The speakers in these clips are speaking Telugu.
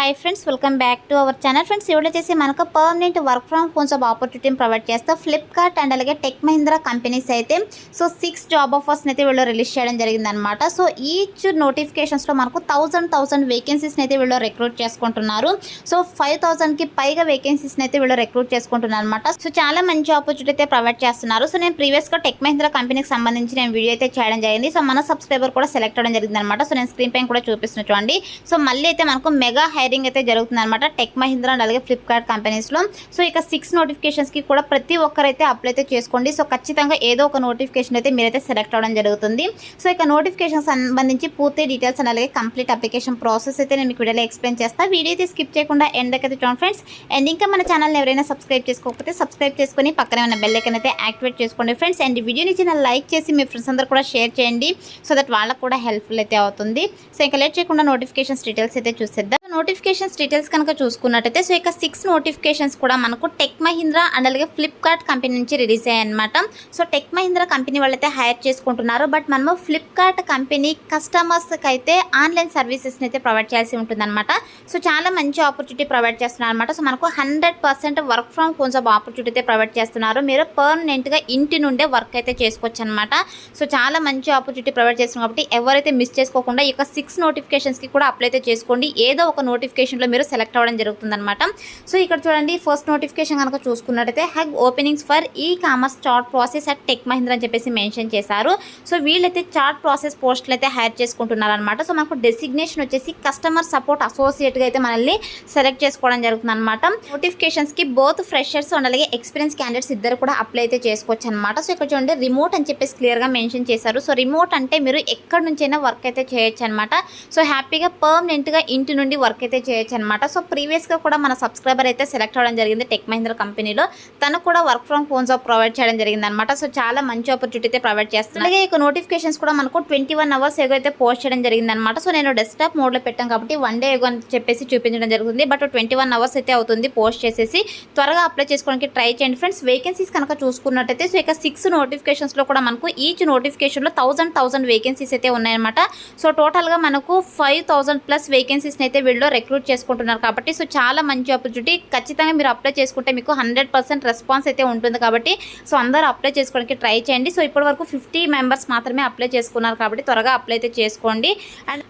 Hi friends, welcome back to our channel. Friends, ఇవాళ వచ్చేసి మనకు permanent work from home job ఆపర్చునిటీని ప్రొవైడ్ చేస్తా ఫ్లిప్కార్ట్ అండ్ అలాగే టెక్ మహీంద్రా కంపెనీస్ అయితే 6 జాబ్ ఆఫర్స్ని అయితే వీళ్ళు రిలీజ్ చేయడం జరిగిందనమాట. సో ఈచ్ నోటిఫికేషన్స్లో మనకు 1000 వేకెన్సీస్ని అయితే వీళ్ళు రిక్రూట్ చేసుకుంటున్నారు. సో 5000కి పైగా వేకెన్సీస్ని అయితే వీళ్ళు రిక్రూట్ చేసుకుంటున్నారు అనమాట. సో చాలా మంచి ఆపర్చునిటీ అయితే ప్రొవైడ్ చేస్తున్నారు. సో నేను ప్రీవియస్గా టెక్ మహీంద్రా కంపెనీకి సంబంధించి నేను వీడియో అయితే చేయడం జరిగింది. సో మన సబ్స్క్రైబర్ కూడా సెలెక్ట్ అవ్వడం జరిగింది అనమాట. సో నేను స్క్రీన్ పైన కూడా చూపిస్తున్నా చూడండి. సో మళ్ళీ అయితే మనకు మెగా హైరింగ్ అయితే జరుగుతుంది అనమాట టెక్ మహీంద్రా అండ్ అలాగే ఫ్లిప్కార్ట్ కంపెనీస్లో. సో ఇక 6 నోటిఫికేషన్స్కి కూడా ప్రతి ఒక్కరైతే అప్లై అయితే చేసుకోండి. సో ఖచ్చితంగా ఏదో ఒక నోటిఫికేషన్ అయితే మీరైతే సెలెక్ట్ అవ్వడం జరుగుతుంది. సో ఇక నోటిఫికేషన్ సంబంధించి పూర్తి డీటెయిల్స్ అండ్ అలాగే కంప్లీట్ అప్లికేషన్ ప్రాసెస్ అయితే నేను మీకు వీడియోలో ఎక్స్ప్లెయిన్ చేస్తాను. వీడియో అయితే స్కిప్ చేయకుండా ఎండ్ అయితే చూడండి ఫ్రెండ్స్. అండ్ ఇంకా మన ఛానల్ని ఎవరైనా సబ్స్క్రైబ్ చేసుకోకపోతే సబ్స్క్రైబ్ చేసుకొని పక్కనే ఉన్న బెల్ ఐకాన్ అయితే యాక్టివేట్ చేసుకోండి ఫ్రెండ్స్. అండ్ వీడియోని చిన్న లైక్ చేసి మీ ఫ్రెండ్స్ అందరూ కూడా షేర్ చేయండి. సో దట్ వాళ్ళకు కూడా హెల్ప్ఫుల్ అయితే అవుతుంది. సో ఇంకా లేట్ చేయకుండా నోటిఫికేషన్స్ డీటెయిల్స్ అయితే చూసేద్దాం. నోటిఫికేషన్స్ డీటెయిల్స్ కనుక చూసుకున్నట్టయితే సో ఇక 6 నోటిఫికేషన్స్ కూడా మనకు టెక్ మహీంద్రా అండ్ అలాగే ఫ్లిప్కార్ట్ కంపెనీ నుంచి రిలీజ్ అయ్యాయి అనమాట. సో టెక్ మహీంద్రా కంపెనీ వాళ్ళైతే హైర్ చేసుకుంటున్నారు. బట్ మనము ఫ్లిప్కార్ట్ కంపెనీ కస్టమర్స్కి అయితే ఆన్లైన్ సర్వీసెస్ని అయితే ప్రొవైడ్ చేయాల్సి ఉంటుందన్నమాట. సో చాలా మంచి ఆపర్చునిటీ ప్రొవైడ్ చేస్తున్నారు అనమాట. సో మనకు 100% work from home job opportunity అయితే ప్రొవైడ్ చేస్తున్నారు. మీరు పర్మనెంట్గా ఇంటి నుండే వర్క్ అయితే చేసుకోవచ్చు అనమాట. సో చాలా మంచి ఆపర్చునిటీ ప్రొవైడ్ చేస్తున్నారు కాబట్టి ఎవరైతే మిస్ చేసుకోకుండా ఈ యొక్క 6 నోటిఫికేషన్స్కి కూడా అప్లై అయితే చేసుకోండి. ఏదో ఒక నోటిఫికేషన్లో మీరు సెలెక్ట్ అవ్వడం జరుగుతుందన్నమాట. సో ఇక్కడ చూడండి, ఫస్ట్ నోటిఫికేషన్ కనుక చూసుకున్నట్టయితే hug openings for e commerce chart process at tech Mahindra అని చెప్పేసి మెన్షన్ చేశారు. సో వీళ్ళైతే చార్ట్ ప్రాసెస్ పోస్టులు అయితే హైర్ చేసుకుంటున్నారు అనమాట. సో మనకు డెసిగ్నేషన్ వచ్చేసి కస్టమర్ సపోర్ట్ అసోసియేట్గా అయితే మనల్ని సెలెక్ట్ చేసుకోవడం జరుగుతుంది అనమాట. నోటిఫికేషన్స్కి బోత్ ఫ్రెషర్స్ అండ్ అలాగే ఎక్స్పీరియన్స్ క్యాండిడేట్స్ ఇద్దరు కూడా అప్లై అయితే చేసుకోవచ్చు అనమాట. సో ఇక్కడ చూడండి, రిమోట్ అని చెప్పేసి క్లియర్గా మెన్షన్ చేశారు. సో రిమోట్ అంటే మీరు ఎక్కడి నుంచైనా వర్క్ అయితే చేయొచ్చు అనమాట. సో హ్యాపీగా పర్మనెంట్గా ఇంటి నుండి వర్క్ అయితే చేయొచ్చు అనమాట. సో ప్రీవియస్గా కూడా మన సబ్స్క్రైబర్ అయితే సెలెక్ట్ అవ్వడం జరిగింది టెక్ మహీంద్రా కంపెనీలో. తను కూడా work from home job provide చేయడం జరిగింది అనమాట. సో చాలా మంచి ఆపర్చునిటీ అయితే ప్రొవైడ్ చేస్తున్నారు. అలాగే ఇక నోటిఫికేషన్స్ కూడా మనకు 21 అవర్స్ ఎగో అయితే పోస్ట్ చేయడం జరిగింది అనమాట. సో నేను డెస్క్టాప్ మోడ్లో పెట్టాం కాబట్టి 1 డే ఎగో అని చెప్పేసి చూపించడం జరుగుతుంది. బట్ 21 అవర్స్ అయితే అవుతుంది పోస్ట్ చేసేసి. త్వరగా అప్లై చేసుకోవడానికి ట్రై చేయండి ఫ్రెండ్స్. వేకెన్సీస్ కనుక చూసుకున్నట్టయితే సో ఇక 6 నోటిఫికేషన్స్లో కూడా మనకు ఈచ్ నోటిఫికేషన్లో 1000 వేకెన్సీస్ అయితే ఉన్నాయన్నమాట. సో టోటల్గా మనకు 5000+ వేకెన్సీస్ని అయితే వీళ్ళు రిక్రూట్ చేసుకుంటున్నారు కాబట్టి సో చాలా మంచి ఆపర్చునిటీ. ఖచ్చితంగా మీరు అప్లై చేసుకుంటే మీకు 100% రెస్పాన్స్ అయితే ఉంటుంది కాబట్టి సో అందరూ అప్లై చేసుకోవడానికి ట్రై చేయండి. సో ఇప్పటి వరకు 50 మెంబర్స్ మాత్రమే అప్లై చేసుకున్నారు కాబట్టి త్వరగా అప్లై అయితే చేసుకోండి.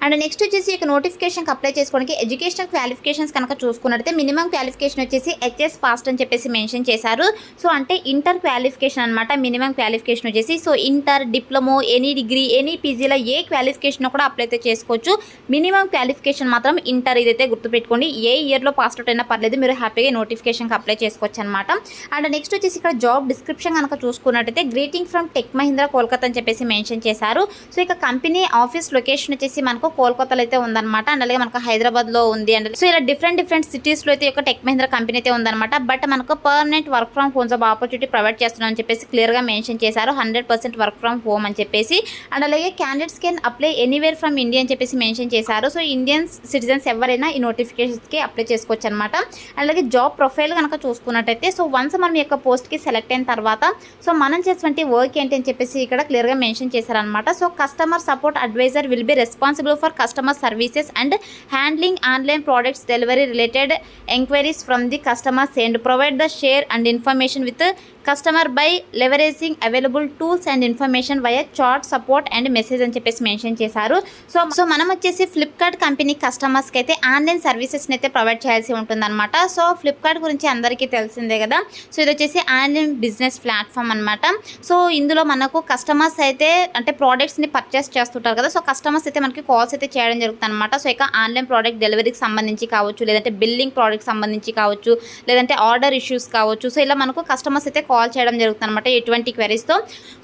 అండ్ నెక్స్ట్ వచ్చేసి ఇక నోటిఫికేషన్కి అప్లై చేసుకోవడానికి ఎడ్యుకేషనల్ క్వాలిఫికేషన్స్ కనుక చూసుకున్నట్టయితే మినిమం క్వాలిఫికేషన్ వచ్చేసి హెచ్ఎస్ పాస్ట్ అని చెప్పేసి మెన్షన్ చేశారు. సో అంటే ఇంటర్ క్వాలిఫికేషన్ అనమాట. మినిమం క్వాలిఫికేషన్ వచ్చేసి so inter, diploma, any degree, any పీజీలో ఏ క్వాలిఫికేషన్ కూడా అప్లై అయితే చేసుకోవచ్చు. మినిమం క్వాలిఫికేషన్ మాత్రం ఇంటర్, ఇదైతే గుర్తుపెట్టుకోండి. ఏ ఇయర్లో పాస్ అవుట్ అయినా పర్లేదు, మీరు హ్యాపీగా నోటిఫికేషన్కి అప్లై చేసుకోవచ్చు అనమాట. అండ్ నెక్స్ట్ వచ్చేసి ఇక్కడ జాబ్ డిస్క్రిప్షన్ కనుక చూసుకున్నట్టయితే greeting from tech Mahindra Kolkata అని చెప్పేసి మెన్షన్ చేశారు. సో ఇక కంపెనీ ఆఫీస్ లొకేషన్ వచ్చేసి మనకు కోల్కతాలో అయితే ఉందన్నమాట. అండ్ అలాగే మనకు హైదరాబాద్లో ఉంది. అండ్ సో ఇలా డిఫరెంట్ సిటీస్లో అయితే ఒక టెక్ మహీంద్రా కంపెనీ అయితే ఉందన్నమాట. బట్ మనకు permanent work from home job opportunity provide చేస్తున్నాం అని చెప్పేసి క్లియర్గా మెన్షన్ చేశారు. 100% వర్క్ ఫ్రమ్ హోమ్ అని చెప్పేసి. అండ్ అలాగే candidates can apply anywhere from India అని చెప్పేసి మెన్షన్ చేశారు. సో ఇండియన్ సిటిజన్స్ ఎవరైనా ఈ నోటిఫికేషన్స్కి అప్లై చేసుకోవచ్చు అనమాట. అలాగే జాబ్ ప్రొఫైల్ కనుక చూసుకున్నట్టయితే సో వన్స్ మనం యొక్క పోస్ట్కి సెలెక్ట్ అయిన తర్వాత సో మనం చేసినటువంటి వర్క్ ఏంటి అని చెప్పేసి ఇక్కడ క్లియర్గా మెన్షన్ చేశారనమాట. So customer support advisor will be responsible for customer services and handling online products delivery related enquiries from the customers and provide the share and information with customer by leveraging available tools and information via chat support and message అని చెప్పేసి మెన్షన్ చేశారు. సో మనం వచ్చేసి ఫ్లిప్కార్ట్ కంపెనీ కస్టమర్స్కి అయితే ఆన్లైన్ సర్వీసెస్ని అయితే ప్రొవైడ్ చేయాల్సి ఉంటుందన్నమాట. సో ఫ్లిప్కార్ట్ గురించి అందరికీ తెలిసిందే కదా. సో ఇది వచ్చేసి ఆన్లైన్ బిజినెస్ ప్లాట్ఫామ్ అనమాట. సో ఇందులో మనకు కస్టమర్స్ అయితే అంటే ప్రోడక్ట్స్ని పర్చేస్ చేస్తుంటారు కదా. సో కస్టమర్స్ అయితే మనకి కాల్స్ అయితే చేయడం జరుగుతుంది అనమాట. సో ఇక ఆన్లైన్ ప్రోడక్ట్ డెలివరీకి సంబంధించి కావచ్చు, లేదంటే బిల్లింగ్ ప్రోడక్ట్ సంబంధించి కావచ్చు, లేదంటే ఆర్డర్ ఇష్యూస్ కావచ్చు. సో ఇలా మనకు కస్టమర్స్ అయితే కాల్ చేయడం జరుగుతుంది అనమాట ఎటువంటి క్వెరీస్తో.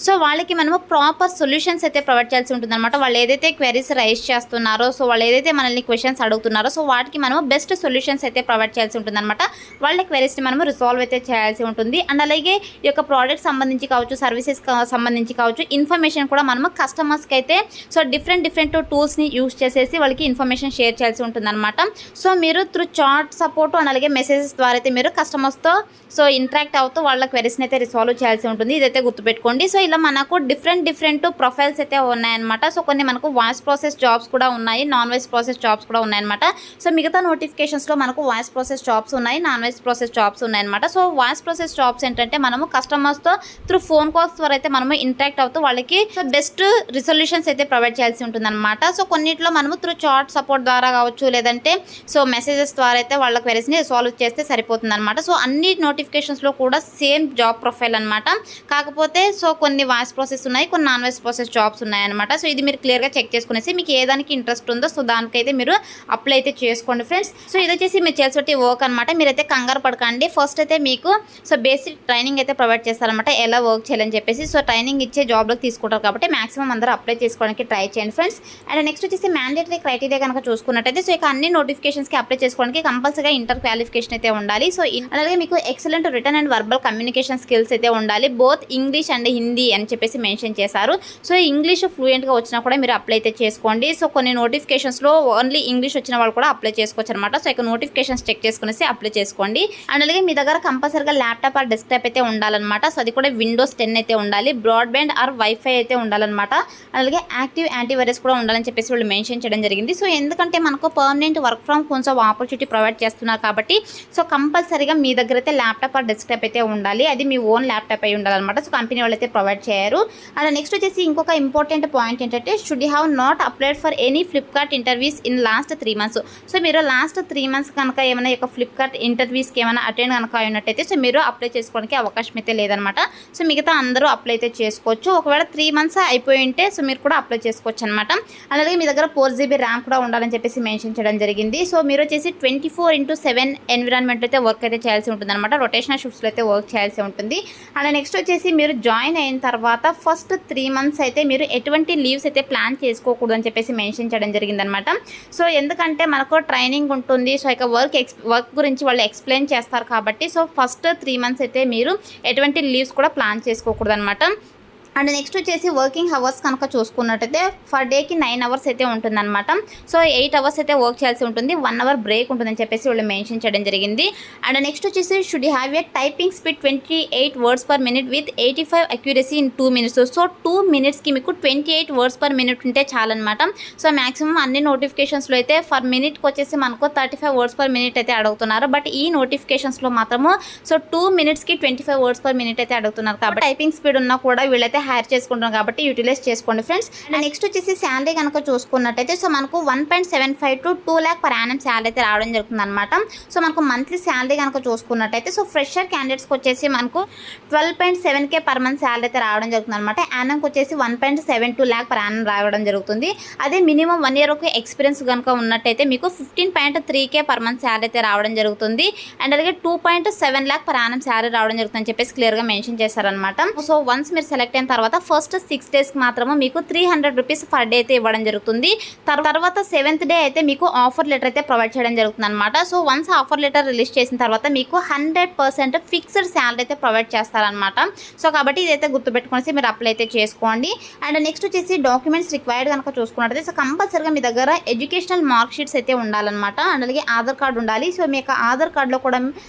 సో వాళ్ళకి మనము ప్రాపర్ సొల్యూషన్స్ అయితే ప్రొవైడ్ చేయాల్సి ఉంటుంది అనమాట. వాళ్ళు ఏదైతే క్వెరీస్ రైజ్ చేస్తున్నారో, సో వాళ్ళు ఏదైతే మనల్ని క్వశ్చన్స్ అడుగుతున్నారో సో వాటికి మనము బెస్ట్ సొల్యూషన్స్ అయితే ప్రొవైడ్ చేయాల్సి ఉంటుంది అనమాట. వాళ్ళ క్వెరీస్ని మనము రిజాల్వ్ అయితే చేయాల్సి ఉంటుంది. అండ్ అలాగే ఈ యొక్క ప్రోడక్ట్ సంబంధించి కావచ్చు, సర్వీసెస్ సంబంధించి కావచ్చు, ఇన్ఫర్మేషన్ కూడా మనము కస్టమర్స్కి అయితే సో డిఫరెంట్ టూల్స్ని యూస్ చేసేసి వాళ్ళకి ఇన్ఫర్మేషన్ షేర్ చేయాల్సి ఉంటుంది అనమాట. సో మీరు త్రూ చాట్ సపోర్ట్ అండ్ అలాగే మెసేజెస్ ద్వారా అయితే మీరు కస్టమర్స్తో సో ఇంటరాక్ట్ అవుతూ వాళ్ళ క్వెరీస్ని ప్రాబ్లమ్స్ని అయితే రిసాల్వ్ చేయాల్సి ఉంటుంది, ఇదైతే గుర్తుపెట్టుకోండి. సో ఇలా మనకు డిఫరెంట్ ప్రొఫైల్స్ అయితే ఉన్నాయన్నమాట. సో కొన్ని మనకు వాయిస్ ప్రాసెస్ జాబ్స్ కూడా ఉన్నాయి, నాన్ వాయిస్ ప్రాసెస్ జాబ్స్ కూడా ఉన్నాయన్నమాట. సో మిగతా నోటిఫికేషన్స్లో మనకు వాయిస్ ప్రాసెస్ జాబ్స్ ఉన్నాయి, నాన్ వాయిస్ ప్రాసెస్ జాబ్స్ ఉన్నాయన్నమాట. సో వాయిస్ ప్రాసెస్ జాబ్స్ ఏంటంటే మనము కస్టమర్స్తో త్రూ ఫోన్ కాల్స్ ద్వారా అయితే మనము ఇంటరాక్ట్ అవుతూ వాళ్ళకి బెస్ట్ రిజల్యూషన్స్ అయితే ప్రొవైడ్ చేయాల్సి ఉంటుంది అనమాట. సో కొన్నిట్లో మనము త్రూ చాట్ సపోర్ట్ ద్వారా కావచ్చు, లేదంటే సో మెసేజెస్ ద్వారా అయితే వాళ్ళ క్వెరీస్ని సాల్వ్ చేస్తే సరిపోతుంది అనమాట. సో అన్ని నోటిఫికేషన్స్లో కూడా సేమ్ జాబ్ ప్రొఫైల్ అనమాట. కాకపోతే సో కొన్ని వాయిస్ ప్రాసెస్ ఉన్నాయి, కొన్ని నాన్ వాయిస్ ప్రాసెస్ జాబ్స్ ఉన్నాయన్నమాట. సో ఇది మీరు క్లియర్గా చెక్ చేసుకునేసి మీకు ఏ దానికి ఇంట్రెస్ట్ ఉందో సో దానికైతే మీరు అప్లై అయితే చేసుకోండి ఫ్రెండ్స్. సో ఇది వచ్చేసి మీరు చేసేటి వర్క్ అనమాట. మీరైతే కంగారు పడకండి. ఫస్ట్ అయితే మీకు సో బేసిక్ ట్రైనింగ్ అయితే ప్రొవైడ్ చేస్తారనమాట, ఎలా వర్క్ చేయాలని చెప్పేసి. సో ట్రైనింగ్ ఇచ్చే జాబ్లోకి తీసుకుంటారు కాబట్టి మాక్సిమం అందరూ అప్లై చేసుకోవడానికి ట్రై చేయండి ఫ్రెండ్స్. అండ్ నెక్స్ట్ వచ్చేసి మ్యాండేటరీ క్రైటీరియా కనుక చూసుకున్నట్టయితే సో ఇక అన్ని నోటిఫికేషన్స్కి అప్లై చేసుకోవడానికి కంపల్సరీగా ఇంటర్ క్వాలిఫికేషన్ అయితే ఉండాలి. సో అలాగే మీకు excellent return and verbal communication skills అయితే ఉండాలి, బోత్ ఇంగ్లీష్ అండ్ హిందీ అని చెప్పేసి మెన్షన్ చేశారు. సో ఇంగ్లీష్ ఫ్లూయెంట్గా వచ్చినా కూడా మీరు అప్లై అయితే చేసుకోండి. సో కొన్ని నోటిఫికేషన్స్లో ఓన్లీ ఇంగ్లీష్ వచ్చిన వాళ్ళు కూడా అప్లై చేసుకోవచ్చు అనమాట. సో ఇక నోటిఫికేషన్స్ చెక్ చేసుకునేసి అప్లై చేసుకోండి. అండ్ అలాగే మీ దగ్గర కంపల్సరీగా ల్యాప్టాప్ ఆర్ డెస్క్టాప్ అయితే ఉండాలన్నమాట. సో అది కూడా విండోస్ 10 అయితే ఉండాలి, బ్రాడ్బ్యాండ్ ఆర్ వైఫై అయితే ఉండాలన్నమాట. అలాగే యాక్టివ్ యాంటీవైరస్ కూడా ఉండాలని చెప్పేసి వాళ్ళు మెన్షన్ చేయడం జరిగింది. సో ఎందుకంటే మనకు permanent work from home opportunity provide చేస్తున్నారు కాబట్టి సో కంపల్సరీగా మీ దగ్గర అయితే ల్యాప్టాప్ ఆర్ డెస్క్టాప్ అయితే ఉండాలి, అది మీ ఓన్ ల్యాప్టాప్ అయి ఉండాలన్నమాట. సో కంపెనీ వాళ్ళు అయితే ప్రొవైడ్ చేయరు. అండ్ నెక్స్ట్ వచ్చేసి ఇంకొక ఇంపార్టెంట్ పాయింట్ ఏంటంటే should have not applied for any Flipkart interviews in last 3 months. So మీరు లాస్ట్ 3 months కనుక ఏమైనా యొక్క ఫ్లిప్కార్ట్ ఇంటర్వ్యూస్కి ఏమైనా అటెండ్ కనుక అయినట్టయితే సో మీరు అప్లై చేసుకోవడానికి అవకాశం అయితే లేదనమాట. సో మిగతా అందరూ అప్లై అయితే చేసుకోవచ్చు. ఒకవేళ 3 months అయిపోయి ఉంటే సో మీరు కూడా అప్లై చేసుకోవచ్చు అనమాట. అలాగే మీ దగ్గర 4 GB ర్యామ్ కూడా ఉండాలని చెప్పేసి మెన్షన్ చేయడం జరిగింది. సో మీరు వచ్చేసి 24/7 ఎన్విరాన్మెంట్ అయితే వర్క్ అయితే చేయాల్సి ఉంటుంది అనమాట, రొటేషనల్ షిఫ్ట్స్లో అయితే వర్క్ చేయాల్సి ఉంటుంది. అండ్ నెక్స్ట్ వచ్చేసి మీరు జాయిన్ అయిన తర్వాత ఫస్ట్ 3 months అయితే మీరు ఎటువంటి లీవ్స్ అయితే ప్లాన్ చేసుకోకూడదు అని చెప్పేసి మెన్షన్ చేయడం జరిగిందనమాట. సో ఎందుకంటే మనకు ట్రైనింగ్ ఉంటుంది, సో ఇక వర్క్ గురించి వాళ్ళు ఎక్స్ప్లెయిన్ చేస్తారు కాబట్టి సో ఫస్ట్ 3 months అయితే మీరు ఎటువంటి లీవ్స్ కూడా ప్లాన్ చేసుకోకూడదు అనమాట. అండ్ నెక్స్ట్ వచ్చేసి వర్కింగ్ అవర్స్ కనుక చూసుకున్నట్టయితే ఫర్ డేకి 9 hours అయితే ఉంటుందన్నమాట. సో 8 hours అయితే వర్క్ చేయాల్సి ఉంటుంది, 1 hour బ్రేక్ ఉంటుందని చెప్పేసి వాళ్ళు మెన్షన్ చేయడం జరిగింది. అండ్ నెక్స్ట్ వచ్చేసి should have a typing speed 28 words per minute with 85 accuracy in 2 minutes. So 2 minutesకి మీకు 28 words per minute ఉంటే చాలన్నమాట. సో మ్యాక్సిమం అన్ని నోటిఫికేషన్స్లో అయితే ఫర్ మినిట్కి వచ్చేసి మనకు 35 words per minute అయితే అడుగుతున్నారు. బట్ ఈ నోటిఫికేషన్స్లో మాత్రము సో 2 minutesకి 25 words per minute అయితే అడుగుతున్నారు. కాబట్టి టైపింగ్ స్పీడ్ ఉన్నా కూడా వీళ్ళైతే హైర్ చేసుకుంటున్నాం కాబట్టి యూటిలైజ్ చేసుకోండి ఫ్రెండ్స్. అండ్ నెక్స్ట్ వచ్చేసి శాలరీ కనుక చూసుకున్నట్టయితే సో మనకు 1.75 to 2 lakh per annum salary అయితే రావడం జరుగుతుంది అనమాట. సో మనకు మంత్లీ శాలరీ కనుక చూసుకున్నట్టయితే సో ఫ్రెషర్ క్యాండిడేట్స్కి వచ్చేసి మనకు 12.7K per month శాలరీ అయితే రావడం జరుగుతుంది అనమాట. యానంకి వచ్చేసి 1.72 lakh per annum రావడం జరుగుతుంది. అదే మినిమం 1 year ఒక ఎక్స్పీరియన్స్ కనుక ఉన్నట్టయితే మీకు 15.3K per month శాలరీ అయితే రావడం జరుగుతుంది. అండ్ అలాగే 2.7 lakh per annum శాలరీ రావడం జరుగుతుందని చెప్పేసి క్లియర్గా మెన్షన్ చేశారనమాట. సో వన్స్ మీరు సెలెక్ట్ అయిన తర్వాత ఫస్ట్ 6 daysకి మాత్రము మీకు 300 rupees per day అయితే ఇవ్వడం జరుగుతుంది. తర్వాత 7th day అయితే మీకు ఆఫర్ లెటర్ అయితే ప్రొవైడ్ చేయడం జరుగుతుంది అనమాట. So once offer letter release చేసిన తర్వాత మీకు 100% ఫిక్స్డ్ శాలరీ అయితే ప్రొవైడ్ చేస్తారనమాట. సో కాబట్టి ఇదైతే గుర్తుపెట్టుకునేసి మీరు అప్లై అయితే చేసుకోండి. అండ్ నెక్స్ట్ వచ్చేసి డాక్యుమెంట్స్ రిక్వైర్డ్ కనుక చూసుకున్నట్టయితే సో కంపల్సరీగా మీ దగ్గర ఎడ్యుకేషనల్ మార్క్ షీట్స్ అయితే ఉండాలన్నమాట. అండ్ అలాగే ఆధార్ కార్డు ఉండాలి. సో మీ యొక్క ఆధార్ కార్డులో కూడా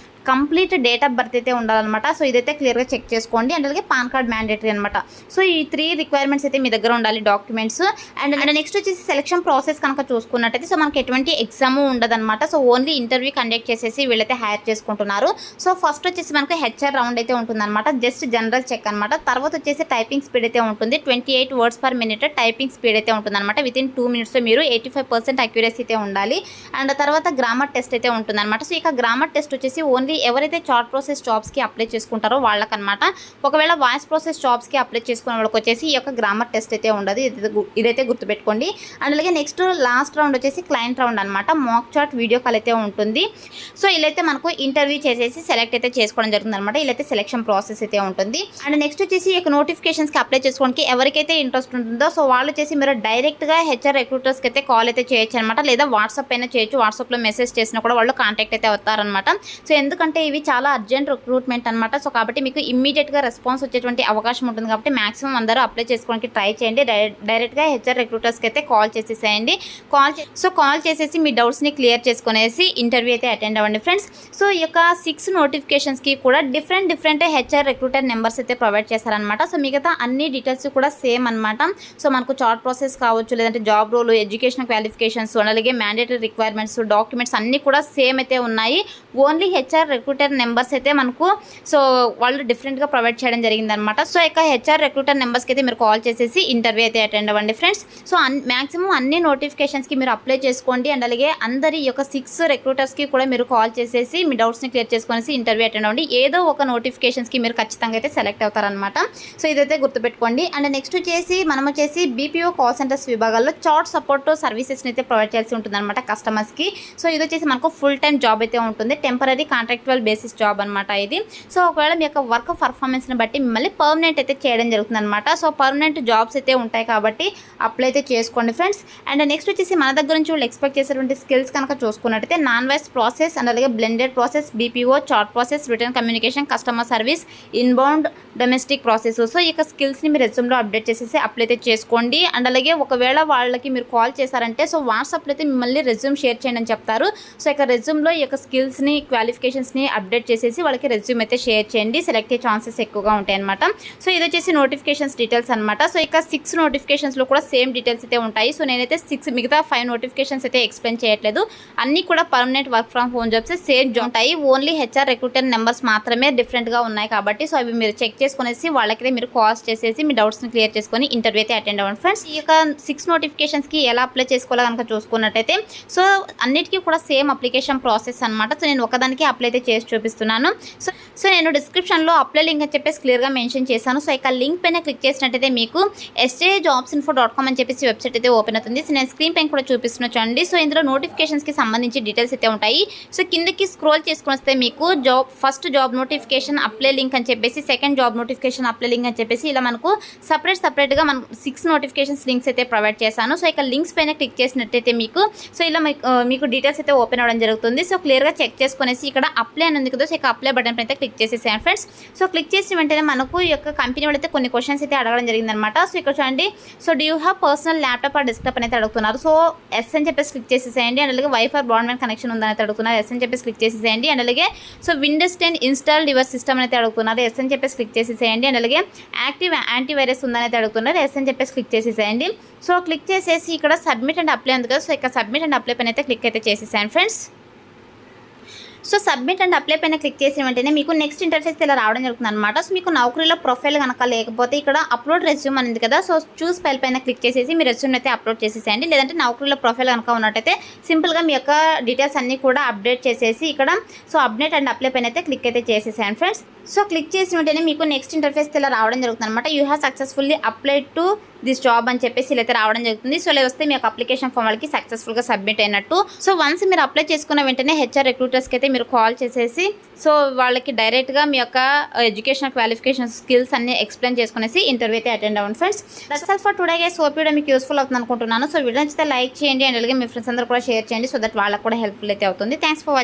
కంప్లీట్ డేట్ ఆఫ్ బర్త్ అయితే ఉండాలన్నమాట. సో ఇదైతే క్లియర్గా చెక్ చేసుకోండి. అండ్ అలాగే పాన్ కార్డ్ మ్యాండేటరీ అనమాట. సో ఈ 3 రిక్వైర్మెంట్స్ అయితే మీ దగ్గర ఉండాలి డాక్యుమెంట్స్. అండ్ నెక్స్ట్ వచ్చేసి సెలక్షన్ ప్రాసెస్ కనుక చూసుకున్నట్టయితే సో మనకి ఎటువంటి ఎగ్జామ్ ఉండదన్నమాట. సో ఓన్లీ ఇంటర్వ్యూ కండక్ట్ చేసేసి వీళ్ళైతే హైర్ చేసుకుంటున్నారు. సో ఫస్ట్ వచ్చేసి మనకు హెచ్ఆర్ రౌండ్ అయితే ఉంటుందన్నమాట, జస్ట్ జనరల్ చెక్ అనమాట. తర్వాత వచ్చేసి టైపింగ్ స్పీడ్ అయితే ఉంటుంది, 28 words per minute typing speed అయితే ఉంటుందన్నమాట. వితిన్ 2 minutesలో మీరు 85% అక్యురసీ అయితే ఉండాలి. అండ్ తర్వాత గ్రామర్ టెస్ట్ అయితే ఉంటుందన్నమాట. సో ఇక గ్రామర్ టెస్ట్ వచ్చేసి ఓన్లీ ఎవరైతే చాట్ ప్రాసెస్ జాబ్స్కి అప్లై చేసుకుంటారో వాళ్ళకనమాట. ఒకవేళ వాయిస్ ప్రాసెస్ జాబ్స్కి అప్లై చేసుకునే వాళ్ళకి వచ్చేసి ఈ యొక్క గ్రామర్ టెస్ట్ అయితే ఉండదు, ఇదైతే గుర్తుపెట్టుకోండి. అండ్ అలాగే నెక్స్ట్ లాస్ట్ రౌండ్ వచ్చేసి క్లయింట్ రౌండ్ అనమాట, మాక్ చాట్ వీడియో కాల్ అయితే ఉంటుంది. సో ఇలాయితే మనకు ఇంటర్వ్యూ చేసేసి సెలెక్ట్ అయితే చేసుకోవడం జరుగుతుంది అనమాట. ఇలాయితే సెలెక్షన్ ప్రాసెస్ అయితే ఉంటుంది. అండ్ నెక్స్ట్ వచ్చేసి ఈ యొక్క నోటిఫికేషన్స్కి అప్లై చేసుకోవడానికి ఎవరికైతే ఇంట్రెస్ట్ ఉంటుందో సో వాళ్ళు వచ్చేసి మీరు డైరెక్ట్గా హెచ్ఆర్ రిక్రూటర్స్కి అయితే కాల్ అయితే చేయొచ్చు అనమాట, లేదా వాట్సాప్ అయినా చేయొచ్చు. వాట్సాప్లో మెసేజ్ చేసినా కూడా వాళ్ళు కాంటాక్ట్ అయితే అవుతారనమాట. సో ఎందుకంటే ఎందుకంటే ఇవి చాలా అర్జెంట్ రిక్రూట్మెంట్ అనమాట. సో కాబట్టి మీకు ఇమ్మీడియట్గా రెస్పాన్స్ వచ్చేటువంటి అవకాశం ఉంటుంది కాబట్టి మాక్సిమం అందరూ అప్లై చేసుకోవడానికి ట్రై చేయండి. డైరెక్ట్గా హెచ్ఆర్ రిక్రూటర్స్కి అయితే కాల్ చేసేసేయండి. కాల్ చేసేసి మీ డౌట్స్ని క్లియర్ చేసుకునేసి ఇంటర్వ్యూ అయితే అటెండ్ అవ్వండి ఫ్రెండ్స్. సో ఈ యొక్క 6 నోటిఫికేషన్స్కి కూడా డిఫరెంట్ హెచ్ఆర్ రిక్రూటర్ నెంబర్స్ అయితే ప్రొవైడ్ చేస్తారనమాట. సో మిగతా అన్ని డీటెయిల్స్ కూడా సేమ్ అనమాట. సో మనకు చార్ట్ ప్రాసెస్ కావచ్చు, లేదంటే జాబ్ రోల్, ఎడ్యుకేషన్ క్వాలిఫికేషన్స్, అలాగే మ్యాండేటరీ రిక్వైర్మెంట్స్, డాక్యుమెంట్స్ అన్నీ కూడా సేమ్ అయితే ఉన్నాయి. ఓన్లీ హెచ్ఆర్ రిక్రూటర్ నెంబర్స్ అయితే మనకు సో వాళ్ళు డిఫరెంట్గా ప్రొవైడ్ చేయడం జరిగిందనమాట. సో ఇక హెచ్ఆర్ రిక్రూటర్ నెంబర్స్కి అయితే మీరు కాల్ చేసేసి ఇంటర్వ్యూ అయితే అటెండ్ అవ్వండి ఫ్రెండ్స్. సో మ్యాక్సిమం అన్ని నోటిఫికేషన్స్కి మీరు అప్లై చేసుకోండి. అండ్ అలాగే అందరి యొక్క 6 రిక్రూటర్స్కి కూడా మీరు కాల్ చేసేసి మీ డౌట్స్ని క్లియర్ చేసుకునేసి ఇంటర్వ్యూ అటెండ్ అవ్వండి. ఏదో ఒక నోటిఫికేషన్స్కి మీరు ఖచ్చితంగా అయితే సెలెక్ట్ అవుతారనమాట. సో ఇదైతే గుర్తుపెట్టుకోండి. అండ్ నెక్స్ట్ మనం వచ్చేసి బీపీఓ కాల్ సెంటర్స్ విభాగాల్లో చాట్ సపోర్ట్ సర్వీసెస్ని అయితే ప్రొవైడ్ చేయాల్సి ఉంటుంది అనమాట కస్టమర్స్కి. సో ఇది వచ్చేసి మనకు ఫుల్ టైం జాబ్ అయితే ఉంటుంది. టెంపరీ కాంట్రాక్చువల్ బేసిస్ జాబ్ అనమాట ఇది. సో ఒకవేళ మీ యొక్క వర్క్ పర్ఫార్మెన్స్ని బట్టి మిమ్మల్ని పర్మనెంట్ అయితే చేయడం జరుగుతుంది అనమాట. సో పర్మనెంట్ జాబ్స్ అయితే ఉంటాయి కాబట్టి అప్లై అయితే చేసుకోండి ఫ్రెండ్స్. అండ్ నెక్స్ట్ వచ్చేసి మన దగ్గర నుంచి వాళ్ళు ఎక్స్పెక్ట్ చేసేటువంటి స్కిల్స్ కనుక చూసుకున్నట్టయితే నాన్ వాయిస్ ప్రాసెస్ అండ్ అలాగే blended process, BPO, chat process, return communication, customer service, inbound domestic process. So ఈ యొక్క స్కిల్స్ని మీరు రెజ్యూమ్లో అప్డేట్ చేసేసి అప్లై అయితే చేసుకోండి. అండ్ అలాగే ఒకవేళ వాళ్ళకి మీరు కాల్ చేశారంటే సో వాట్సాప్లో అయితే మిమ్మల్ని రెజ్యూమ్ షేర్ చేయండి అని చెప్తారు. సో ఇక రెజ్యూమ్లో ఈ యొక్క స్కిల్స్ని, క్వాలిఫికేషన్స్ని అప్డేట్ చేసేసి వాళ్ళకి రెజ్యూమ్ అయితే షేర్ చేయండి. సెలెక్ట్ అయ్యే ఛాన్సెస్ ఎక్కువగా ఉంటాయి అనమాట. సో ఇది వచ్చేసి నోటిఫికేషన్స్ డీటెయిల్స్ అనమాట. సో ఇక 6 నోటిఫికేషన్స్లో కూడా సేమ్ డీటెయిల్స్ అయితే ఉంటాయి. సో నేనైతే మిగతా 5 నోటిఫికేషన్స్ అయితే ఎక్స్ప్లెయిన్ చేయట్లేదు. అన్నీ కూడా permanent work from home jobs same ఉంటాయి. ఓన్లీ హెచ్ఆర్ రిక్రూటర్ నెంబర్స్ మాత్రమే డిఫరెంట్గా ఉన్నాయి కాబట్టి సో అవి మీరు చెక్ చేసుకునేసి వాళ్ళకైతే మీరు కాల్స్ చేసేసి మీ డౌట్స్ని క్లియర్ చేసుకొని ఇంటర్వ్యూ అయితే అటెండ్ అవ్వండి ఫ్రెండ్స్. ఈ యొక్క 6 నోటిఫికేషన్స్కి ఎలా అప్లై చేసుకోవాలో కనుక చూసుకున్నట్టయితే సో అన్నిటికీ కూడా సేమ్ అప్లికేషన్ ప్రాసెస్ అనమాట. సో నేను ఒకదానికి అప్లై అయితే చేసి చూపిస్తున్నాను. సో నేను డిస్క్రిప్షన్లో అప్లై లింక్ అని చెప్పేసి క్లియర్గా మెన్షన్ చేశాను. సో ఇక లింక్ పైన క్లిక్ చేసినట్టయితే మీకు sjobsinfo.com అని చెప్పేసి వెబ్సైట్ అయితే ఓపెన్ అవుతుంది. సో నేను స్క్రీన్ పైన కూడా చూపిస్తున్నా చూడండి. సో ఇందులో నోటిఫికేషన్స్కి సంబంధించి డీటెయిల్స్ అయితే ఉంటాయి. సో కిందకి స్క్రోల్ చేసుకుని వస్తే మీకు first job notification apply link అని చెప్పేసి, second job notification apply link అని చెప్పేసి ఇలా మనకు సపరేట్గా మనకు 6 నోటిఫికేషన్స్ లింక్స్ అయితే ప్రొవైడ్ చేశాను. సో ఇక లింక్స్ పైన క్లిక్ చేసినట్టయితే మీకు సో ఇలా మీకు డీటెయిల్స్ అయితే ఓపెన్ అవ్వడం జరుగుతుంది. సో క్లియర్గా చెక్ చేసుకునేసి ఇక్కడ అప్లై అని ఉంది కదా, సో ఇక అప్లై బటన్ పైన అయితే క్లిక్ చేసేసాను ఫ్రెండ్స్. సో క్లిక్ చేసిన వెంటనే మనకు ఈ యొక్క కంపెనీ వాళ్ళైతే కొన్ని క్వశ్చన్స్ అయితే అడగడం జరిగిందనమాట. సో ఇక్కడ చూడండి, so do you have personal laptop or desktop అనేది అడుగుతున్నారు. సో ఎస్ అని చెప్పేసి క్లిక్ చేసేసేయండి. అండ్ అలాగే వైఫై బ్రాడ్బ్యాండ్ కనెక్షన్ ఉందని అడుగుతున్నారు. ఎస్ అని చెప్పేసి క్లిక్ చేసేసేయండి. అండ్ అలాగే so Windows 10 install your system అయితే అడుగుతున్నారు. ఎస్ అని చెప్పేసి క్లిక్ చేసేసేయండి. అండ్ అలాగే యాక్టివ్ యాంటీవైరస్ ఉందని అడుగుతున్నారు. ఎస్ అని చెప్పేసి క్లిక్ చేసేసేయండి. సో క్లిక్ చేసేసి ఇక్కడ సబ్మిట్ అండ్ అప్లై ఉంది కదా, సో ఇక్కడ సబ్మిట్ అండ్ అప్లై పైన అయితే క్లిక్ అయితే చేసేసాను friends. So submit and apply పైన క్లిక్ చేసిన వెంటనే మీకు నెక్స్ట్ ఇంటర్ఫేస్ ఇలా రావడం జరుగుతుంది అనమాట. సో మీకు నౌకరీలో ప్రొఫైల్ కనుక లేకపోతే ఇక్కడ అప్లోడ్ రెజ్యూమ్ అనేది కదా, సో చూస్ ఫైల్ పైన క్లిక్ చేసేసి మీ రెజ్యూమ్ అయితే అప్లోడ్ చేసేసేయండి. లేదంటే నౌకరీలో ప్రొఫైల్ కనుక ఉన్నట్టయితే సింపుల్గా మీ యొక్క డీటెయిల్స్ అన్నీ కూడా అప్డేట్ చేసేసి ఇక్కడ సో అప్డేట్ అండ్ అప్లై పైన అయితే క్లిక్ అయితే చేసేసాను ఫ్రెండ్స్. సో క్లిక్ చేసిన వెంటనే మీకు నెక్స్ట్ ఇంటర్ఫేస్ ఇలా రావడం జరుగుతుంది అనమాట. You have successfully applied to this job అని చెప్పేసి ఇలా అయితే రావడం జరుగుతుంది. సో ఇలా వస్తే మీ యొక్క అప్లికేషన్ ఫామ్ వాళ్ళకి సక్సెస్ఫుల్గా సబ్మిట్ అయినట్టు. సో వన్స్ మీరు అప్లై చేసుకున్న వెంటనే హెచ్ఆర్ రిక్రూటర్స్కి అయితే మీరు కాల్ చేసేసి సో వాళ్ళకి డైరెక్ట్గా మీ యొక్క ఎడ్యుకేషన్ క్వాలిఫికేషన్ స్కిల్స్ అన్ని ఎక్స్ప్లెయిన్ చేసుకునేసి ఇంటర్వ్యూ అయితే అటెండ్ అవ్వండి friends. That's all for today guys. Hope video మీకు యూస్ఫుల్ అవుతుంది అనుకుంటున్నాను. సో వీడియో నచ్చితే లైక్ చేయండి అండ్ అలాగే మీ ఫ్రెండ్స్ అందరూ కూడా షేర్ చేయండి సో దట్ వాళ్ళకి కూడా హెల్ప్ఫుల్ అయితే అవుతుంది. Thanks for watching.